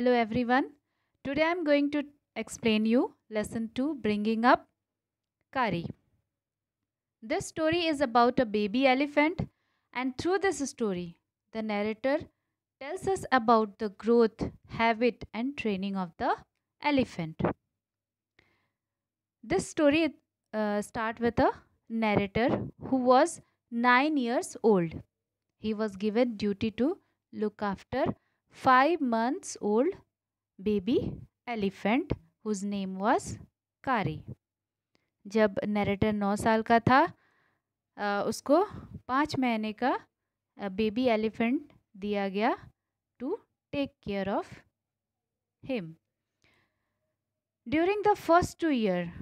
Hello everyone. Today I am going to explain you lesson 2, Bringing Up Kari. This story is about a baby elephant, and through this story the narrator tells us about the growth, habit and training of the elephant. This story starts with a narrator who was 9 years old. He was given duty to look after 5 months old baby elephant whose name was Kari. जब narrator 9 साल का था उसको 5 महीने का baby elephant दिया गया to take care of him. During the first 2 years,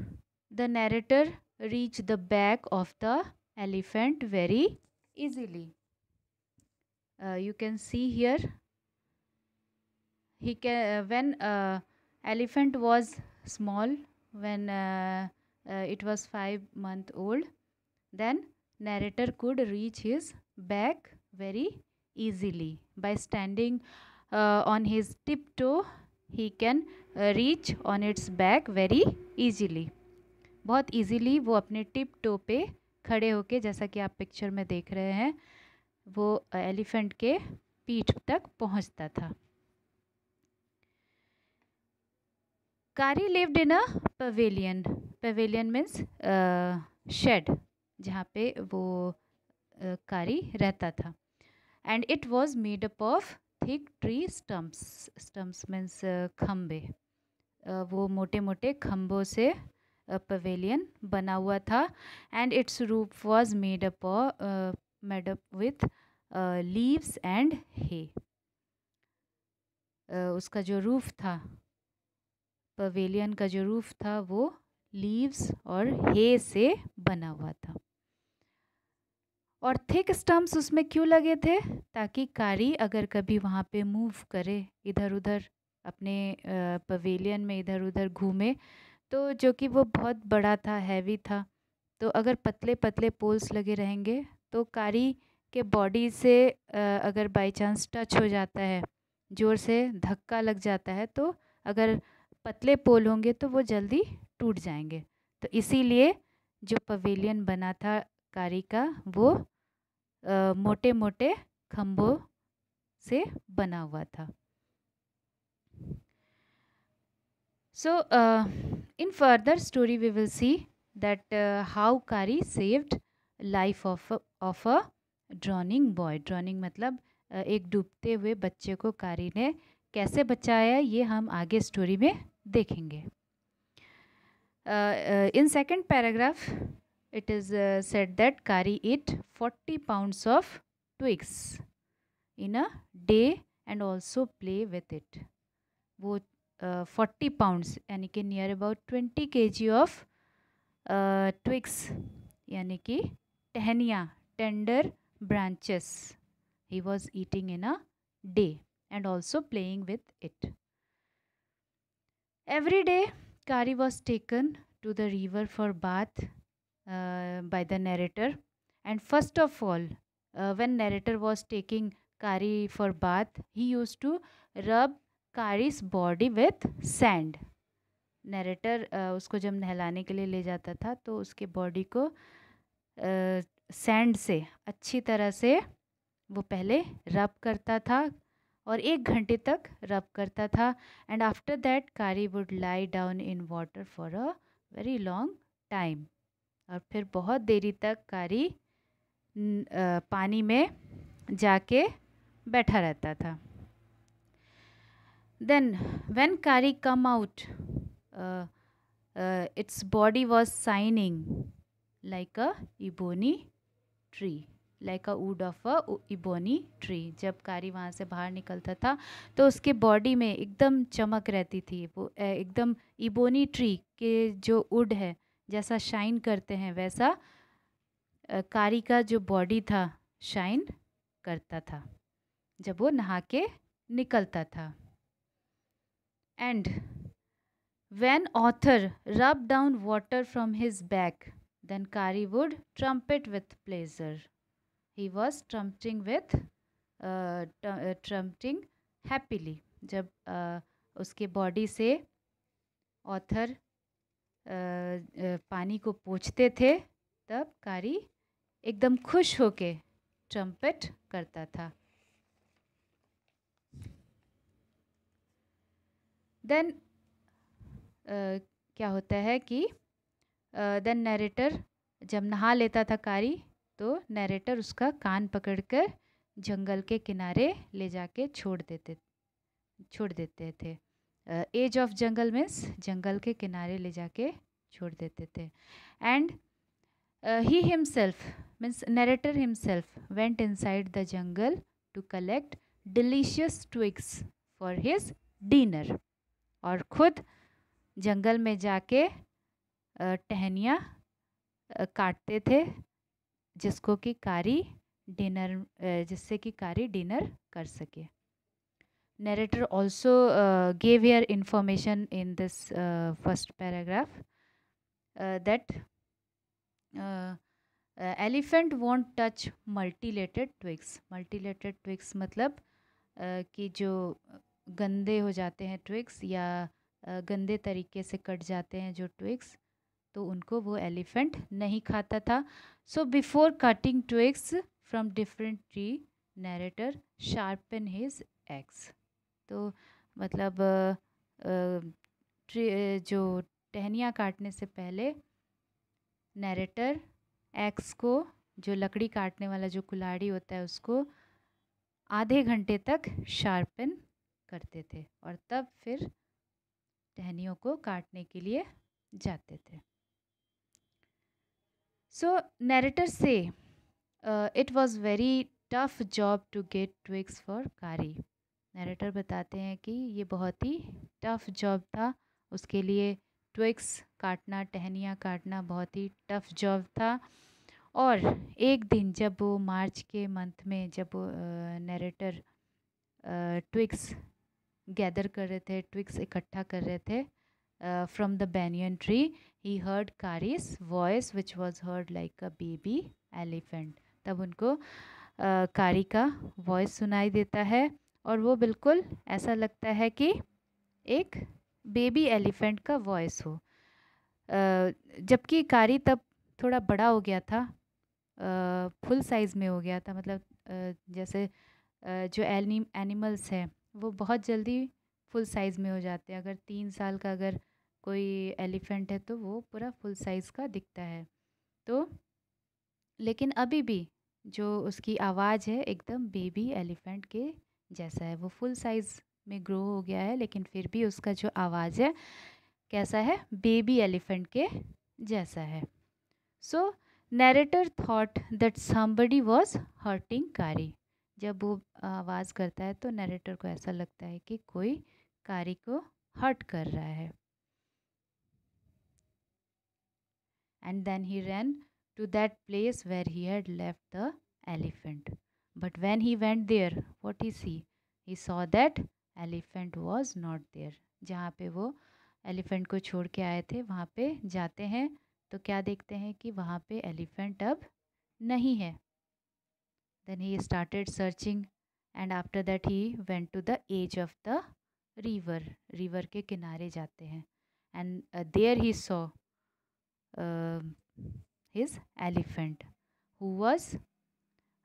the narrator reached the back of the elephant very easily. You can see here he can when elephant was small, when it was 5 months old, then narrator could reach his back very easily by standing on his tiptoe. He can reach on its back very easily. बहुत easily वो अपने tip to पे खड़े होके, जैसा कि आप picture में देख रहे हैं, वो एलिफेंट के पीठ तक पहुंचता था. Kari lived in a pavilion. Pavilion means shed, जहाँ पे वो कारी रहता था. And it was made up of thick tree stumps. Stumps means खम्बे. वो मोटे मोटे खम्बों से pavilion बना हुआ था. And its roof was made up with leaves and hay. उसका जो रूफ था, पवेलियन का जो रूफ था, वो लीव्स और हे से बना हुआ था. और थिक स्टम्प्स उसमें क्यों लगे थे? ताकि कारी अगर कभी वहाँ पे मूव करे, इधर उधर अपने पवेलियन में इधर उधर घूमे, तो जो कि वो बहुत बड़ा था, हैवी था, तो अगर पतले पतले पोल्स लगे रहेंगे तो कारी के बॉडी से अगर बाय चांस टच हो जाता है, ज़ोर से धक्का लग जाता है, तो अगर पतले पोल होंगे तो वो जल्दी टूट जाएंगे. तो इसीलिए जो पवेलियन बना था कारी का, वो मोटे मोटे खम्भों से बना हुआ था. So in further story we will see that how Kari saved life of a drowning boy. Drowning मतलब एक डूबते हुए बच्चे को कारी ने कैसे बचाया, ये हम आगे स्टोरी में देखेंगे. In second paragraph it is said that Kari ate 40 pounds of twigs in a day and also play with it. वो 40 pounds यानी कि near about 20 kg of twigs यानी कि टहनियाँ, tender branches he was eating in a day and also playing with it. Every day Kari was taken to the river for bath by the narrator. And first of all, when narrator was taking Kari for bath, he used to rub Kari's body with sand. Narrator उसको जब नहलाने के लिए ले जाता था तो उसके body को सैंड से अच्छी तरह से वो पहले रब करता था और 1 घंटे तक रब करता था. एंड आफ्टर दैट कारी would lie down in water for a very long time. और फिर बहुत देरी तक कारी पानी में जाके बैठा रहता था. Then when Kari come out, its body was shining like a ebony tree, like a wood of a ebony tree. जब कारी वहाँ से बाहर निकलता था तो उसके बॉडी में एकदम चमक रहती थी. वो एकदम इबोनी ट्री के जो वुड है जैसा शाइन करते हैं, वैसा कारी का जो बॉडी था शाइन करता था जब वो नहा के निकलता था. And when author rubbed down water from his back, then Kari would trumpet with pleasure. He was trumpeting happily. जब उसके बॉडी से ऑथर पानी को पोंछते थे, तब कारी एकदम खुश होके ट्रम्पेट करता था। देन क्या होता है कि देन नैरेटर जब नहा लेता था कारी, तो नैरेटर उसका कान पकड़कर जंगल के किनारे ले जाके छोड़ देते थे। एज ऑफ जंगल मीन्स जंगल के किनारे ले जाके छोड़ देते थे। And he himself, means narrator himself, went inside the jungle to collect delicious twigs for his dinner, और खुद जंगल में जाके टहनियाँ काटते थे, जिसको कि कारी डिनर जिससे कि कारी डिनर कर सके। Narrator also gave here information in this first paragraph that elephant won't touch mutilated twigs. Mutilated twigs मतलब कि जो गंदे हो जाते हैं ट्विग्स, या गंदे तरीके से कट जाते हैं जो ट्विग्स, तो उनको वो एलिफेंट नहीं खाता था। So before cutting twigs from different tree, narrator sharpen his ex. तो मतलब जो टहनियाँ काटने से पहले नैरेटर एक्स को, जो लकड़ी काटने वाला जो कुल्हाड़ी होता है, उसको आधे घंटे तक शार्पन करते थे और तब फिर टहनियों को काटने के लिए जाते थे। So narrator say it was very tough job to get twigs for Kari. Narrator बताते हैं कि ये बहुत ही टफ जॉब था, उसके लिए ट्विग्स काटना, टहनियाँ काटना बहुत ही टफ जॉब था। और एक दिन जब वो मार्च के मंथ में, जब नैरेटर ट्विग्स गैदर कर रहे थे, ट्विग्स इकट्ठा कर रहे थे from the banyan tree, he heard Kari's voice which was heard like a baby elephant. तब उनको कारी का वॉइस सुनाई देता है और वो बिल्कुल ऐसा लगता है कि एक बेबी एलिफेंट का वॉइस हो। जबकि कारी तब थोड़ा बड़ा हो गया था, फुल साइज़ में हो गया था। मतलब जैसे जो एनिमल्स हैं वो बहुत जल्दी फुल साइज़ में हो जाते हैं। अगर 3 साल का अगर कोई एलिफेंट है तो वो पूरा फुल साइज़ का दिखता है। तो लेकिन अभी भी जो उसकी आवाज़ है एकदम बेबी एलिफेंट के जैसा है। वो फुल साइज़ में ग्रो हो गया है, लेकिन फिर भी उसका जो आवाज़ है कैसा है, बेबी एलिफेंट के जैसा है। So narrator thought that somebody was hurting Kari. जब वो आवाज़ करता है तो नैरेटर को ऐसा लगता है कि कोई कारी को हर्ट कर रहा है। And then he ran to that place where he had left the elephant, but when he went there what he saw that elephant was not there. जहाँ पे वो एलिफेंट को छोड़ के आए थे वहाँ पे जाते हैं तो क्या देखते हैं कि वहाँ पे एलिफेंट अब नहीं है। Then he started searching and after that he went to the edge of the river. River के किनारे जाते हैं and there he saw his elephant who was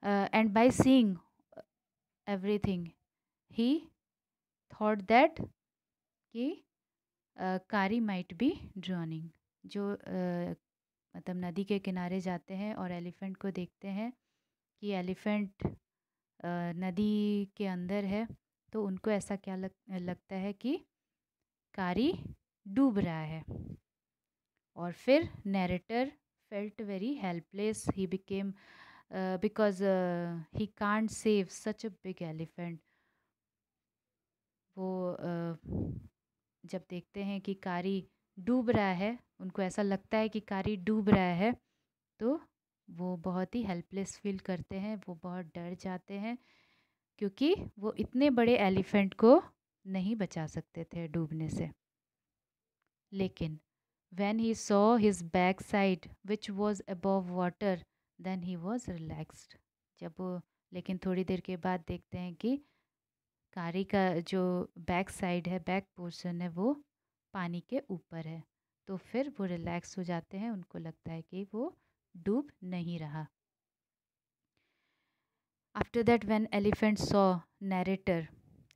and by seeing everything he thought that कि Kari might be drowning. जो मतलब नदी के किनारे जाते हैं और एलिफेंट को देखते हैं कि एलिफेंट नदी के अंदर है, तो उनको ऐसा क्या लगता है कि कारी डूब रहा है। और फिर narrator felt very helpless, he became because he can't save such a big elephant. वो जब देखते हैं कि कारी डूब रहा है, उनको ऐसा लगता है कि कारी डूब रहा है, तो वो बहुत ही हेल्पलेस फील करते हैं, वो बहुत डर जाते हैं, क्योंकि वो इतने बड़े एलिफेंट को नहीं बचा सकते थे डूबने से। लेकिन when he saw his backside which was above water then he was relaxed। जब वो लेकिन थोड़ी देर के बाद देखते हैं कि कारी का जो बैक साइड है, बैक पोर्शन है, वो पानी के ऊपर है। तो फिर वो रिलैक्स हो जाते हैं, उनको लगता है कि वो डूब नहीं रहा। After that when elephant saw narrator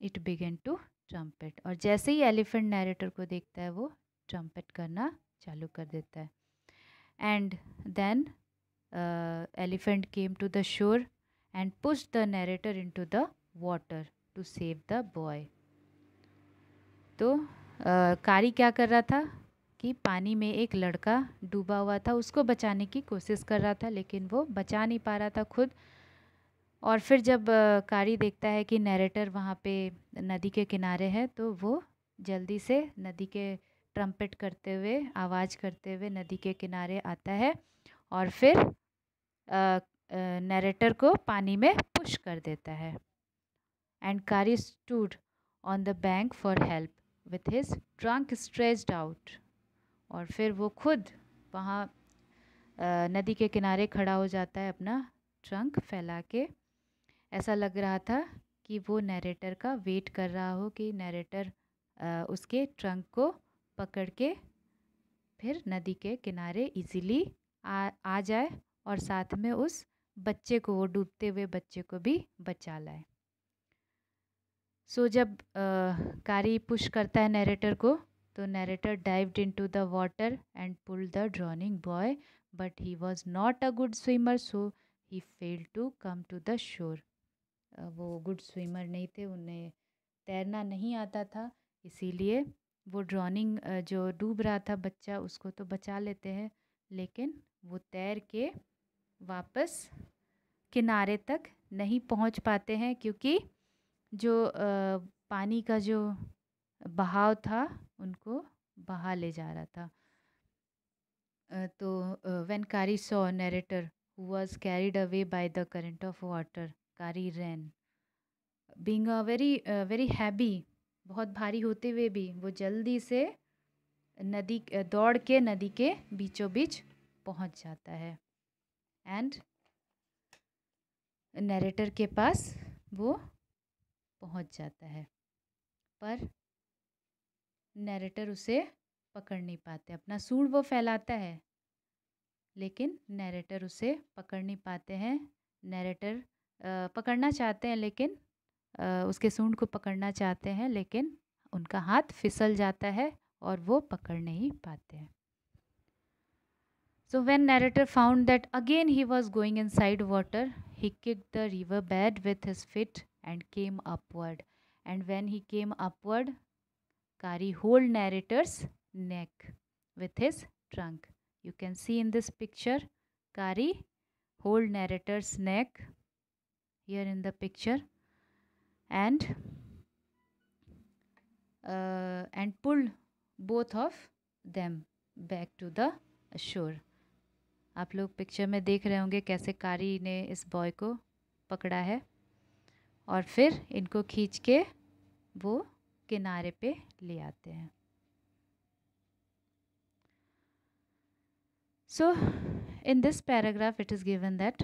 it began to trumpet. और जैसे ही एलिफेंट नैरेटर को देखता है वो ट्रम्पेट करना चालू कर देता है। And then elephant came to the shore and pushed the narrator into the water to save the boy. तो कारी क्या कर रहा था कि पानी में एक लड़का डूबा हुआ था, उसको बचाने की कोशिश कर रहा था, लेकिन वो बचा नहीं पा रहा था खुद। और फिर जब कारी देखता है कि नैरेटर वहाँ पे नदी के किनारे है, तो वो जल्दी से नदी के ट्रम्पेट करते हुए, आवाज़ करते हुए नदी के किनारे आता है और फिर नैरेटर को पानी में पुश कर देता है। एंड कारी stood on the bank for help with his trunk stretched out. और फिर वो खुद वहाँ नदी के किनारे खड़ा हो जाता है, अपना ट्रंक फैला के। ऐसा लग रहा था कि वो नैरेटर का वेट कर रहा हो कि नैरेटर उसके ट्रंक को पकड़ के फिर नदी के किनारे इजीली आ जाए और साथ में उस बच्चे को, वो डूबते हुए बच्चे को भी बचा लाए। सो जब कारी पुश करता है नैरेटर को, तो narrator dived into the water and pulled the drowning boy, but he was not a good swimmer, so he failed to come to the shore. वो गुड स्विमर नहीं थे, उन्हें तैरना नहीं आता था, इसीलिए वो ड्रॉनिंग जो डूब रहा था बच्चा, उसको तो बचा लेते हैं, लेकिन वो तैर के वापस किनारे तक नहीं पहुंच पाते हैं, क्योंकि जो पानी का जो बहाव था उनको बहा ले जा रहा था। तो व्हेन कारी saw narrator who was carried away by the current of water, कारी रैन बीइंग अ वेरी हैवी, बहुत भारी होते हुए भी वो जल्दी से नदी दौड़ के नदी के बीचों बीच पहुंच जाता है एंड नैरेटर के पास वो पहुंच जाता है, पर नैरेटर उसे पकड़ नहीं पाते। अपना सूंड वो फैलाता है, लेकिन नैरेटर उसे पकड़ नहीं पाते हैं। नैरेटर पकड़ना चाहते हैं, लेकिन उसके सूंड को पकड़ना चाहते हैं, लेकिन उनका हाथ फिसल जाता है और वो पकड़ नहीं पाते हैं। So when narrator found that again he was going inside water, he kicked the river bed with his feet and came upward. And when he came upward, Kari hold narrator's neck with his trunk. You can see in this picture, Kari hold narrator's neck here in the picture and pulled both of them back to the shore. आप लोग picture में देख रहे होंगे कैसे कारी ने इस बॉय को पकड़ा है और फिर इनको खींच के वो किनारे पे ले आते हैं। So in this paragraph it is given that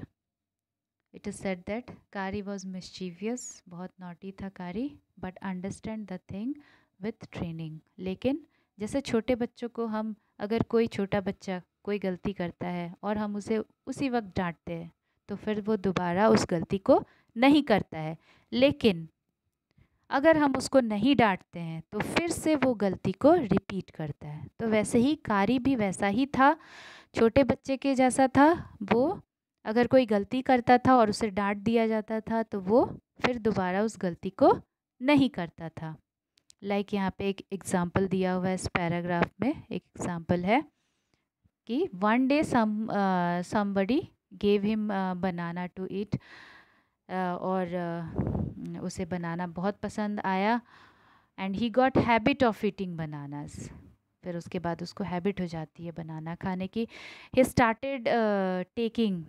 it is said that Kari was mischievous, बहुत naughty था कारी, but understand the thing with training. लेकिन जैसे छोटे बच्चों को हम, अगर कोई छोटा बच्चा कोई गलती करता है और हम उसे उसी वक्त डांटते हैं, तो फिर वो दोबारा उस गलती को नहीं करता है। लेकिन अगर हम उसको नहीं डांटते हैं तो फिर से वो गलती को रिपीट करता है। तो वैसे ही कारी भी वैसा ही था, छोटे बच्चे के जैसा था। वो अगर कोई गलती करता था और उसे डांट दिया जाता था, तो वो फिर दोबारा उस गलती को नहीं करता था। लाइक यहाँ पे एक एग्जाम्पल दिया हुआ है इस पैराग्राफ में। एक एग्जाम्पल है कि one day somebody gave him banana to eat, और उसे बनाना बहुत पसंद आया and he got habit of eating bananas. फिर उसके बाद उसको हैबिट हो जाती है बनाना खाने की। He started taking,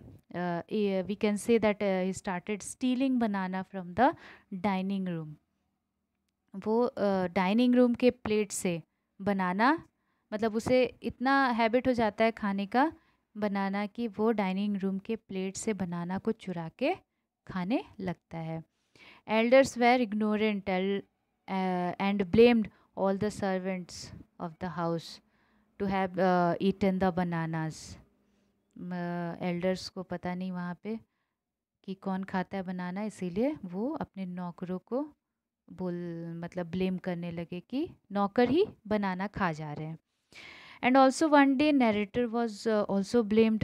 we can say that he started stealing banana from the dining room. वो डाइनिंग रूम के प्लेट से बनाना, मतलब उसे इतना हैबिट हो जाता है खाने का बनाना कि वो डाइनिंग रूम के प्लेट से बनाना को चुरा के खाने लगता है। Elders were ignorant and blamed all the servants of the house to have eaten the bananas. Elders को पता नहीं वहाँ पे कि कौन खाता है बनाना, इसीलिए वो अपने नौकरों को मतलब ब्लेम करने लगे कि नौकर ही बनाना खा जा रहे हैं. And also one day narrator was also blamed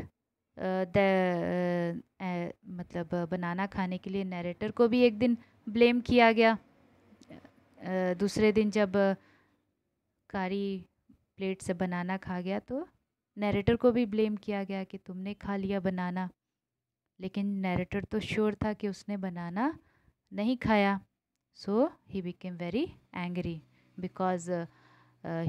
मतलब बनाना खाने के लिए नरेटर को भी एक दिन ब्लेम किया गया. दूसरे दिन जब कारी प्लेट से बनाना खा गया तो नरेटर को भी ब्लेम किया गया कि तुमने खा लिया बनाना. लेकिन नरेटर तो श्योर था कि उसने बनाना नहीं खाया. So he became very angry because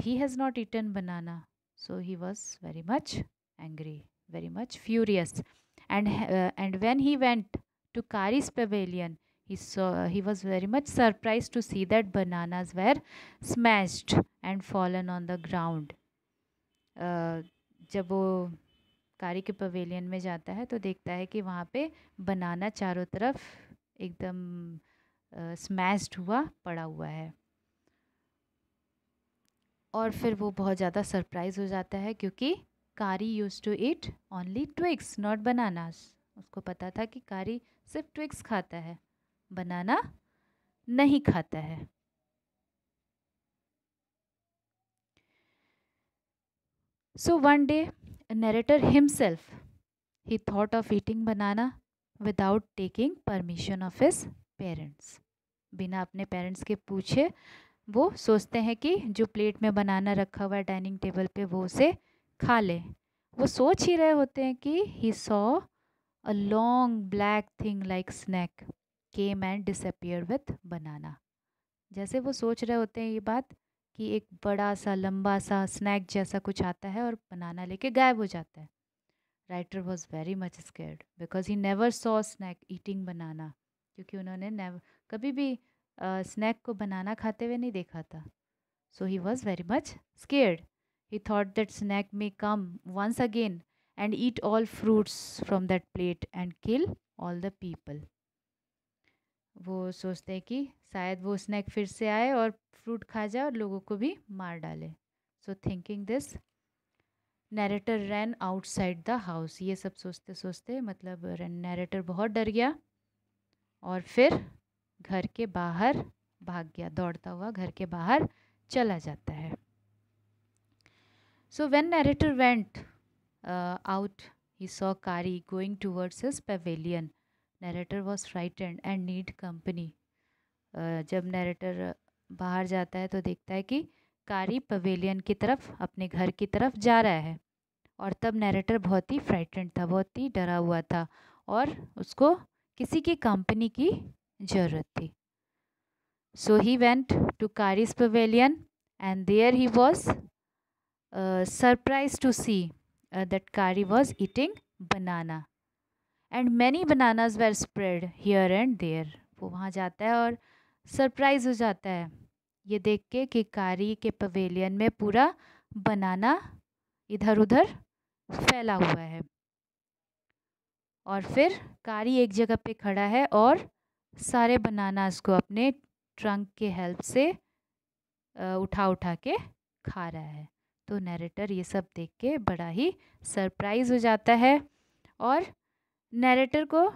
he has not eaten banana. So he was very much angry, very much furious. And when he went to Kari's pavilion, he was very much surprised to see that bananas were smashed and fallen on the ground. जब वो कारी के pavilion में जाता है तो देखता है कि वहाँ पे बनाना चारों तरफ एकदम स्मैश्ड हुआ पड़ा हुआ है. और फिर वो बहुत ज़्यादा सरप्राइज़ हो जाता है क्योंकि Kari use to eat only twigs not bananas. उसको पता था कि कारी सिर्फ ट्विग्स खाता है, बनाना नहीं खाता है. So one day narrator himself he thought of eating banana without taking permission of his parents. बिना अपने पेरेंट्स के पूछे वो सोचते हैं कि जो प्लेट में बनाना रखा हुआ है डाइनिंग टेबल पे वो उसे खा ले. वो सोच ही रहे होते हैं कि he saw a long black thing like snake came and disappear with banana. जैसे वो सोच रहे होते हैं ये बात कि एक बड़ा सा लंबा सा स्नैक जैसा कुछ आता है और बनाना लेके गायब हो जाता है. Writer was very much scared because he never saw snake eating banana. क्योंकि उन्होंने कभी भी स्नैक को बनाना खाते हुए नहीं देखा था. So he was very much scared. He thought that snake may come once again and eat all fruits from that plate and kill all the people. वो सोचते हैं कि शायद वो स्नैक फिर से आए और फ्रूट खा जाए और लोगों को भी मार डाले. So thinking this narrator ran outside the house. ये सब सोचते सोचते मतलब नरेटर बहुत डर गया और फिर घर के बाहर भाग गया, दौड़ता हुआ घर के बाहर चला जाता है. So when narrator went out he saw Kari going towards his pavilion. Narrator was frightened and need company. जब नरेटर बाहर जाता है तो देखता है कि कारी पवेलियन की तरफ अपने घर की तरफ जा रहा है. और तब नरेटर बहुत ही फ्राइटेंड था, बहुत ही डरा हुआ था और उसको किसी की कंपनी की ज़रूरत थी. So he went to Kari's pavilion and there he was surprised to see that Kari was eating banana and many bananas were spread here and there. वो वहाँ जाता है और सरप्राइज हो जाता है ये देख के कि कारी के पवेलियन में पूरा बनाना इधर उधर फैला हुआ है. और फिर कारी एक जगह पे खड़ा है और सारे बनानास को अपने ट्रंक के हेल्प से उठा उठा के खा रहा है. तो नरेटर ये सब देख के बड़ा ही सरप्राइज हो जाता है और नरेटर को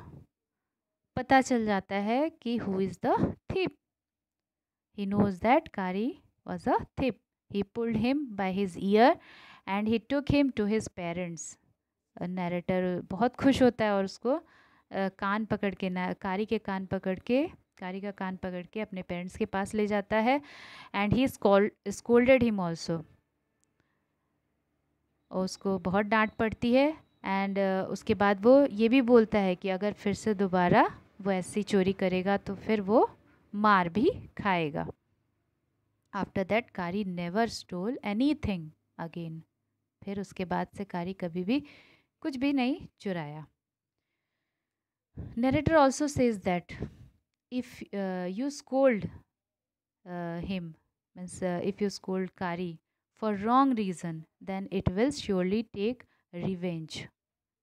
पता चल जाता है कि who is the thief. He knows that Kari was a thief. He pulled him by his ear and he took him to his parents. Narrator बहुत खुश होता है और उसको कान पकड़ के कारी के कान पकड़ के कारी का कान पकड़ के अपने पेरेंट्स के पास ले जाता है. And he scolded him also. उसको बहुत डांट पड़ती है एंड उसके बाद वो ये भी बोलता है कि अगर फिर से दोबारा वो ऐसी चोरी करेगा तो फिर वो मार भी खाएगा. After that Kari never stole anything again. फिर उसके बाद से कारी कभी भी कुछ भी नहीं चुराया. Narrator also says that if you scold him, means if you scold Kari for wrong reason, then it will surely take revenge.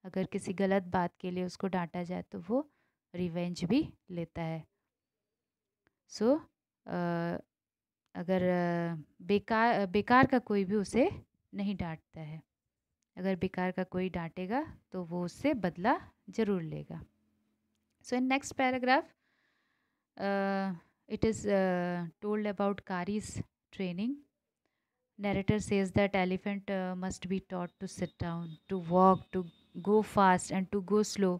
अगर किसी गलत बात के लिए उसको डांटा जाए तो वो रिवेंज भी लेता है. सो अगर बेकार बेकार का कोई भी उसे नहीं डांटता है, अगर बेकार का कोई डांटेगा तो वो उससे बदला ज़रूर लेगा. So in next paragraph it is told about Kari's training. Narrator says that elephant must be taught to sit down, to walk, to go fast, and to go slow.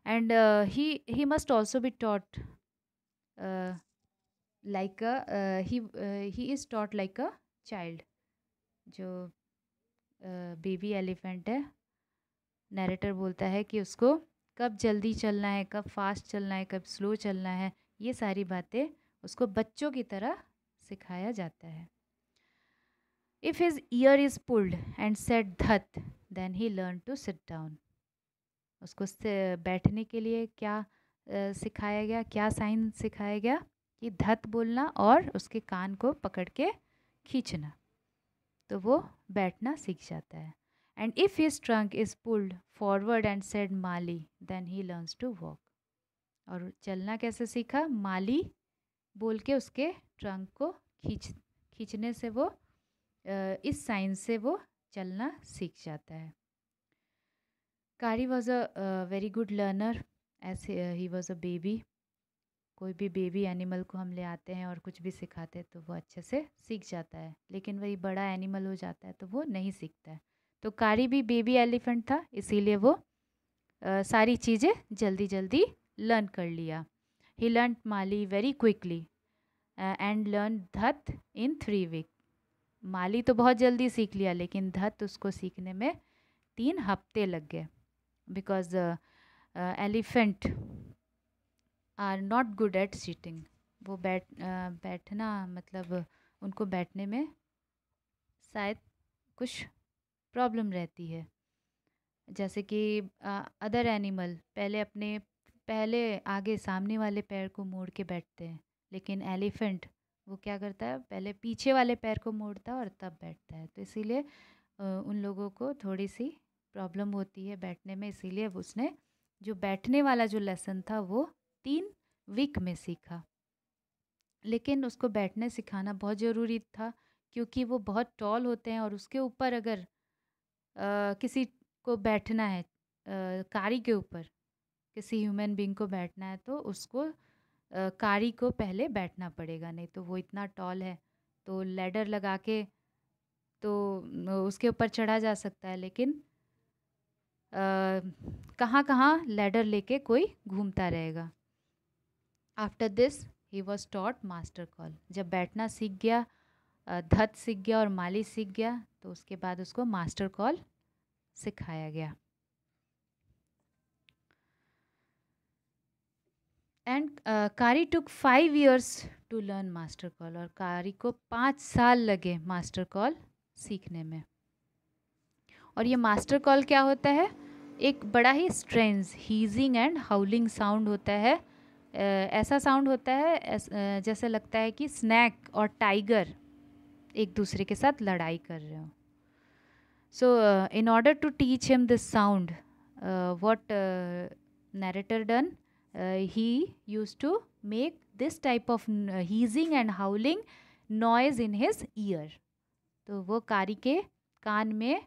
And he must also be taught uh, like a he is taught like a child. जो baby elephant है, narrator बोलता है कि उसको कब जल्दी चलना है, कब फास्ट चलना है, कब स्लो चलना है, ये सारी बातें उसको बच्चों की तरह सिखाया जाता है. If his ear is pulled and said dhat, then he learned to sit down. उसको बैठने के लिए क्या सिखाया गया, क्या साइन सिखाया गया कि धत बोलना और उसके कान को पकड़ के खींचना, तो वो बैठना सीख जाता है. And if his trunk is pulled forward and said माली, then he learns to walk. और चलना कैसे सीखा, माली बोल के उसके ट्रंक को खींचने से वो इस साइन से वो चलना सीख जाता है. Kari was a very good learner as he was a baby. कोई भी बेबी एनिमल को हम ले आते हैं और कुछ भी सिखाते हैं तो वो अच्छे से सीख जाता है, लेकिन वही बड़ा एनिमल हो जाता है तो वो नहीं सीखता है. तो कारी भी बेबी एलिफेंट था, इसीलिए वो सारी चीज़ें जल्दी जल्दी लर्न कर लिया. ही लर्न माली very quickly and learn that in 3 week. माली तो बहुत जल्दी सीख लिया, लेकिन धत उसको सीखने में 3 हफ्ते लग गए. Because elephant are not good at sitting. वो बैठना मतलब उनको बैठने में शायद कुछ प्रॉब्लम रहती है. जैसे कि अदर एनिमल पहले आगे सामने वाले पैर को मोड़ के बैठते हैं, लेकिन एलिफेंट वो क्या करता है, पहले पीछे वाले पैर को मोड़ता है और तब बैठता है. तो इसीलिए उन लोगों को थोड़ी सी प्रॉब्लम होती है बैठने में. इसीलिए उसने जो बैठने वाला जो लेसन था वो 3 वीक में सीखा. लेकिन उसको बैठने सिखाना बहुत ज़रूरी था, क्योंकि वो बहुत टॉल होते हैं और उसके ऊपर अगर किसी को बैठना है, कारी के ऊपर किसी ह्यूमन बीइंग को बैठना है, तो उसको कारी को पहले बैठना पड़ेगा, नहीं तो वो इतना टॉल है तो लैडर लगा के तो उसके ऊपर चढ़ा जा सकता है, लेकिन कहाँ कहाँ लैडर लेके कोई घूमता रहेगा. After this he was taught master call. जब बैठना सीख गया, धत सीख गया और माली सीख गया, तो उसके बाद उसको मास्टर कॉल सिखाया गया. And Kari took 5 years to learn master call. और कारी को 5 साल लगे मास्टर कॉल सीखने में. और ये मास्टर कॉल क्या होता है, एक बड़ा ही strange hissing and howling sound होता है. ऐसा साउंड होता है जैसे लगता है कि स्नैक और टाइगर एक दूसरे के साथ लड़ाई कर रहे हो. So in order to teach him this sound, what narrator done, he used to make this type of heezing and howling noise in his ear. तो वो कारी के कान में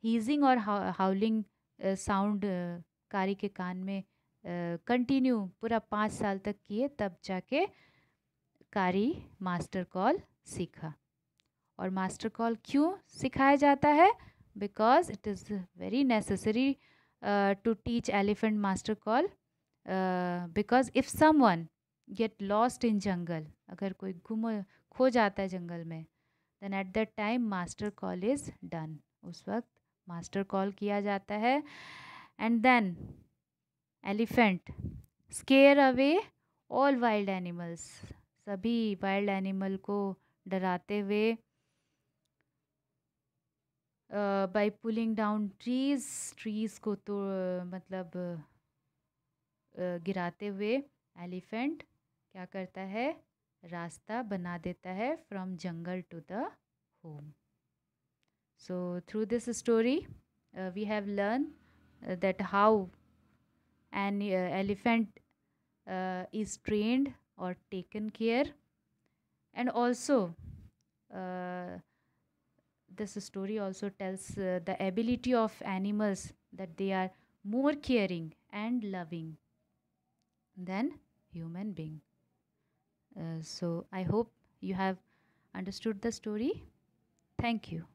हीजिंग और हाउलिंग साउंड कारी के कान में कंटिन्यू पूरा 5 साल तक किए, तब जाके कारी मास्टर कॉल सीखा. और मास्टर कॉल क्यों सिखाया जाता है, because it is very necessary to teach elephant master call. Because if someone get lost in jungle, अगर कोई खो जाता है जंगल में, then at that time master call is done. उस वक्त मास्टर कॉल किया जाता है. And then elephant scare away all wild animals. सभी वाइल्ड एनिमल को डराते हुए बाय पुलिंग डाउन ट्रीज़ को तो मतलब गिराते हुए एलिफेंट क्या करता है, रास्ता बना देता है from jungle to the home. So through this story we have learn that how an elephant is trained or taken care. And also, uh, this story also tells the ability of animals that they are more caring and loving than human being. So I hope you have understood the story. Thank you.